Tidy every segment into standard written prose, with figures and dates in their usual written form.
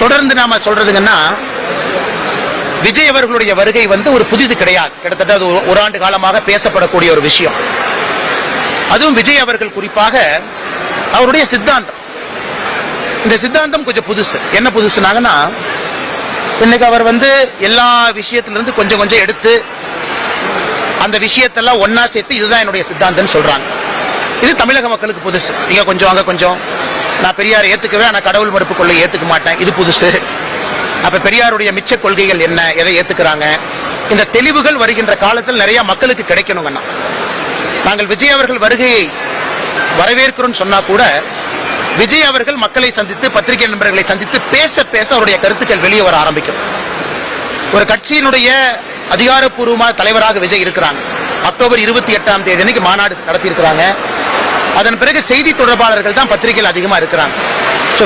தொடர்ந்து நாம சொல்றதுங்கன்னா, விஜய் அவர்களுடைய வருகை ஒரு புதிது கிடையாது. கிட்டத்தட்ட அது ஒரு ஆண்டு காலமாக பேசப்படக்கூடிய ஒரு விஷயம். அதுவும் விஜய் அவர்கள் குறிப்பாக அவருடைய சித்தாந்தம், இந்த சித்தாந்தம் கொஞ்சம் புதுசு. என்ன புதுசுனாங்கன்னா, இன்னைக்கு அவர் எல்லா விஷயத்திலிருந்து கொஞ்சம் கொஞ்சம் எடுத்து அந்த விஷயத்தெல்லாம் ஒன்னா சேர்த்து இதுதான் என்னுடைய சித்தாந்தம் சொல்றாங்க. இது தமிழக மக்களுக்கு புதுசு. இங்க கொஞ்சம் அங்க கொஞ்சம், நான் பெரியாரை ஏத்துக்குவேன் ஆனா கடவுள் மறுப்பு கொள்கை ஏத்துக்க மாட்டேன், இது புதுசு. அப்ப பெரியாருடைய மிச்ச கொள்கைகள் என்ன, எதை ஏத்துக்கிறாங்க, இந்த தெளிவுகள் வருகின்ற காலத்தில் நிறைய மக்களுக்கு கிடைக்கணுங்கன்னா, நாங்கள் விஜய் அவர்கள் வருகையை வரவேற்கிறோம் சொன்னா கூட, விஜய் அவர்கள் மக்களை சந்தித்து பத்திரிகை நண்பர்களை சந்தித்து பேச பேச அவருடைய கருத்துக்கள் வெளியே வர ஆரம்பிக்கும். ஒரு கட்சியினுடைய அதிகாரப்பூர்வமான தலைவராக விஜய் இருக்கிறாங்க. அக்டோபர் 28ஆம் தேதி அன்னைக்கு மாநாடு நடத்தி இருக்கிறாங்க. அதன் பிறகு செய்தி தொடர்பாளர்கள் தான் பத்திரிகைகள் அதிகமா இருக்கிறாங்க.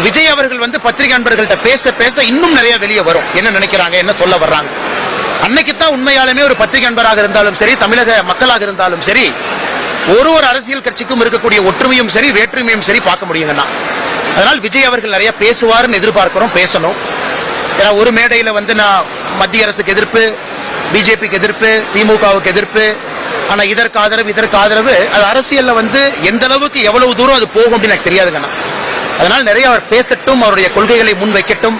விஜய் அவர்கள் பத்திரிகை நண்பர்கள்ட்ட பேச பேச இன்னும் நிறைய வெளியே வரும், என்ன நினைக்கிறாங்க, என்ன சொல்ல வர்றாங்க. அன்னைக்குத்தான் உண்மையாலுமே ஒரு பத்திரிகை நண்பராக இருந்தாலும் சரி, தமிழக மக்களாக இருந்தாலும் சரி, ஒரு அரசியல் கட்சிக்கும் இருக்கக்கூடிய ஒற்றுமையும் சரி வேற்றுமையும் சரி பார்க்க முடியுங்கன்னா. அதனால் விஜய் அவர்கள் நிறைய பேசுவார்னு எதிர்பார்க்கிறோம், பேசணும். ஏன்னா ஒரு மேடையில் நான் மத்திய அரசுக்கு எதிர்ப்பு, பிஜேபிக்கு எதிர்ப்பு, திமுகவுக்கு எதிர்ப்பு, ஆனா இதற்கு ஆதரவு அது அரசியல்ல எந்த அளவுக்கு எவ்வளவு தூரம் அது போகும் அப்படின்னு எனக்கு தெரியாதுங்கண்ணா. அதனால் நிறைய அவர் பேசட்டும், அவருடைய கொள்கைகளை முன் வைக்கட்டும்.